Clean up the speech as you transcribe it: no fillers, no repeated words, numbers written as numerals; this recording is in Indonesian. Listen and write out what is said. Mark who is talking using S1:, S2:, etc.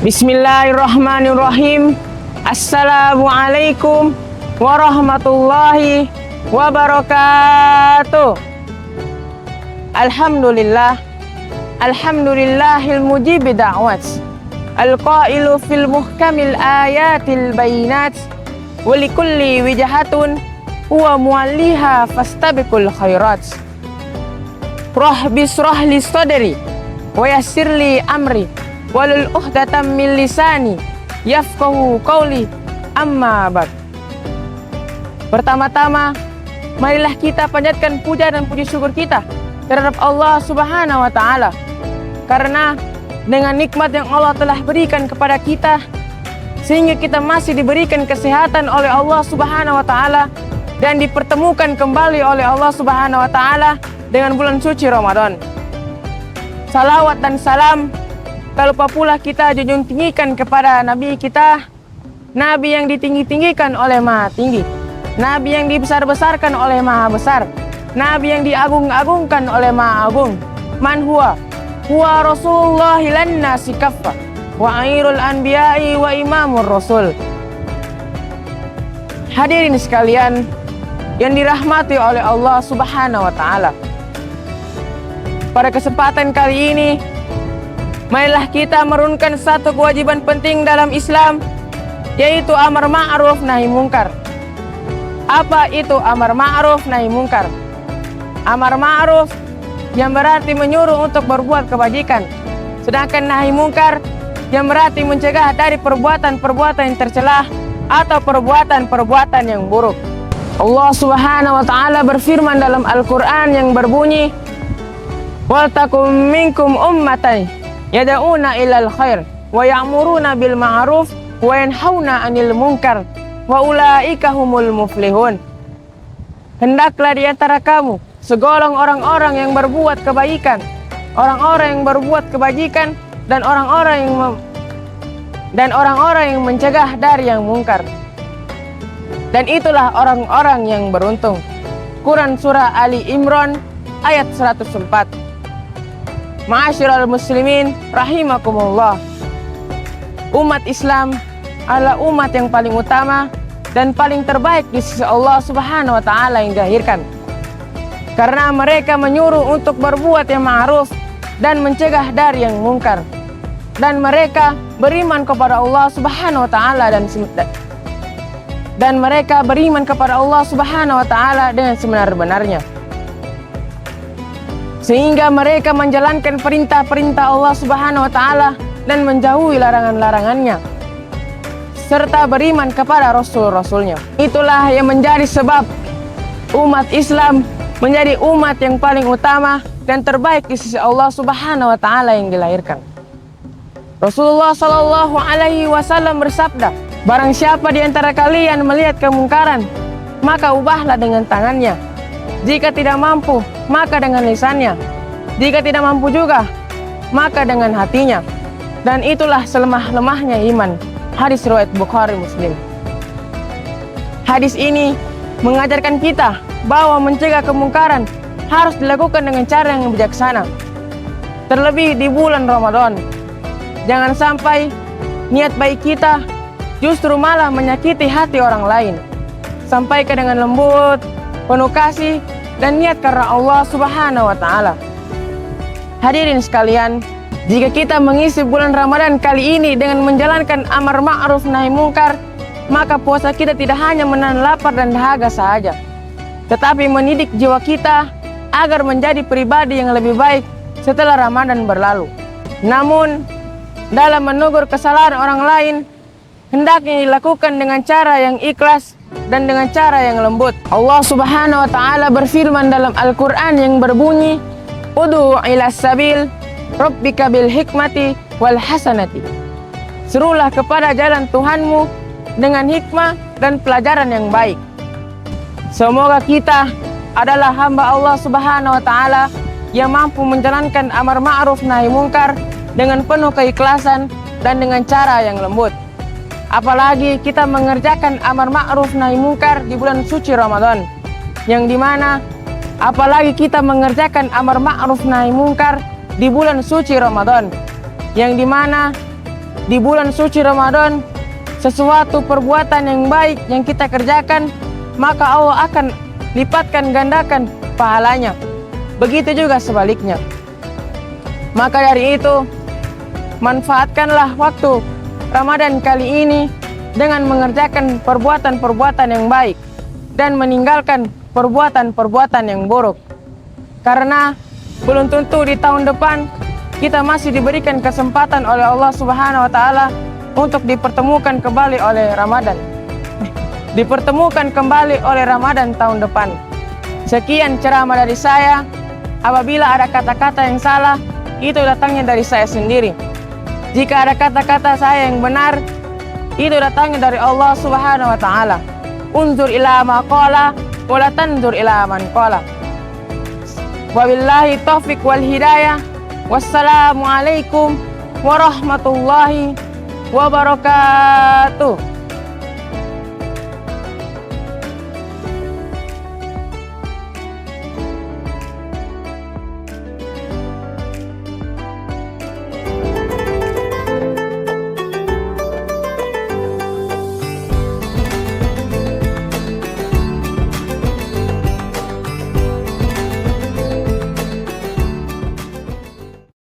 S1: Bismillahirrahmanirrahim. Assalamualaikum warahmatullahi wabarakatuh. Alhamdulillah. Alhamdulillahil mujibi da'wat. Al-qailu fil muhkamil ayatil bayinat. Walikulli wijahatun huwa mualliha fastabiqul khairat. Rahbi srahli sadri wa yassirli amri walul uhdatan min lisani yafqahu qawli, amma ba'd. Pertama-tama, marilah kita panjatkan puja dan puji syukur kita terhadap Allah Subhanahu wa Ta'ala, karena dengan nikmat yang Allah telah berikan kepada kita sehingga kita masih diberikan kesehatan oleh Allah Subhanahu wa Ta'ala dan dipertemukan kembali oleh Allah Subhanahu wa Ta'ala dengan bulan suci Ramadan. Salawat dan salam tak lupa pula kita junjung tinggikan kepada Nabi kita, Nabi yang ditinggi-tinggikan oleh Maha Tinggi, Nabi yang dibesar-besarkan oleh Maha Besar, Nabi yang diagung-agungkan oleh Maha Agung. Man huwa Rasulullah lan nasi kaffa wa airul anbiya'i wa imamur rasul. Hadirin sekalian yang dirahmati oleh Allah Subhanahu wa Ta'ala, pada kesempatan kali ini marilah kita merunkan satu kewajiban penting dalam Islam, yaitu amar ma'ruf nahi mungkar. Apa itu amar ma'ruf nahi mungkar? Amar ma'ruf yang berarti menyuruh untuk berbuat kebajikan, sedangkan nahi mungkar yang berarti mencegah dari perbuatan-perbuatan yang tercelah atau perbuatan-perbuatan yang buruk. Allah Subhanahu wa Ta'ala berfirman dalam Al-Quran yang berbunyi, wal takum minkum ummatan yada'una ilal khair wa ya'muruna bil ma'ruf wa yanhauna 'anil munkar wa ulaika humul muflihun. Hendaklah di antara kamu segolong orang-orang yang berbuat kebaikan, orang-orang yang berbuat kebajikan, dan orang-orang yang mencegah dari yang mungkar. Dan itulah orang-orang yang beruntung. Quran Surah Ali Imran ayat 104. Ma'asyiral muslimin rahimakumullah. Umat Islam adalah umat yang paling utama dan paling terbaik di sisi Allah Subhanahu wa Ta'ala yang dilahirkan, karena mereka menyuruh untuk berbuat yang ma'ruf dan mencegah dari yang mungkar, dan mereka beriman kepada Allah Subhanahu wa Ta'ala dan mereka beriman kepada Allah Subhanahu wa Ta'ala dengan sebenar-benarnya, sehingga mereka menjalankan perintah-perintah Allah Subhanahu wa Ta'ala dan menjauhi larangan-larangannya, serta beriman kepada Rasul-Rasulnya. Itulah yang menjadi sebab umat Islam menjadi umat yang paling utama dan terbaik di sisi Allah Subhanahu wa Ta'ala yang dilahirkan. Rasulullah Shallallahu Alaihi Wasallam bersabda, barang siapa di antara kalian melihat kemungkaran, maka ubahlah dengan tangannya. Jika tidak mampu, maka dengan lisannya. Jika tidak mampu juga, maka dengan hatinya. Dan itulah selemah-lemahnya iman. Hadis riwayat Bukhari Muslim. Hadis ini mengajarkan kita bahwa mencegah kemungkaran harus dilakukan dengan cara yang bijaksana, terlebih di bulan Ramadan. Jangan sampai niat baik kita justru malah menyakiti hati orang lain. Sampaikan dengan lembut, penuh kasih, dan niat karena Allah Subhanahu wa Ta'ala. Hadirin sekalian, jika kita mengisi bulan Ramadan kali ini dengan menjalankan amar ma'ruf nahi mungkar, maka puasa kita tidak hanya menahan lapar dan dahaga saja, tetapi mendidik jiwa kita agar menjadi pribadi yang lebih baik setelah Ramadan berlalu. Namun, dalam menegur kesalahan orang lain, hendaknya dilakukan dengan cara yang ikhlas dan dengan cara yang lembut. Allah Subhanahu wa Ta'ala berfirman dalam Al-Quran yang berbunyi, ud'u ila sabil rabbika bil hikmati wal hasanati. Serulah kepada jalan Tuhanmu dengan hikmah dan pelajaran yang baik. Semoga kita adalah hamba Allah Subhanahu wa Ta'ala yang mampu menjalankan amar ma'ruf nahi mungkar dengan penuh keikhlasan dan dengan cara yang lembut. Apalagi kita mengerjakan amar ma'ruf nahi mungkar di bulan suci Ramadan, yang dimana apalagi kita mengerjakan amar ma'ruf nahi mungkar di bulan suci Ramadan, yang dimana di bulan suci Ramadan sesuatu perbuatan yang baik yang kita kerjakan, maka Allah akan lipatkan gandakan pahalanya. Begitu juga sebaliknya. Maka dari itu, manfaatkanlah waktu Ramadan kali ini dengan mengerjakan perbuatan-perbuatan yang baik dan meninggalkan perbuatan-perbuatan yang buruk. Karena belum tentu di tahun depan kita masih diberikan kesempatan oleh Allah Subhanahu wa taala untuk dipertemukan kembali oleh Ramadan. Dipertemukan kembali oleh Ramadan tahun depan. Sekian ceramah dari saya. Apabila ada kata-kata yang salah, itu datangnya dari saya sendiri. Jika ada kata-kata saya yang benar, itu datangnya dari Allah Subhanahu wa taala. Unzur ila ma qala wa la tanzur ila man qala. Wabillahi taufiq wal hidayah. Wassalamualaikum warahmatullahi wabarakatuh.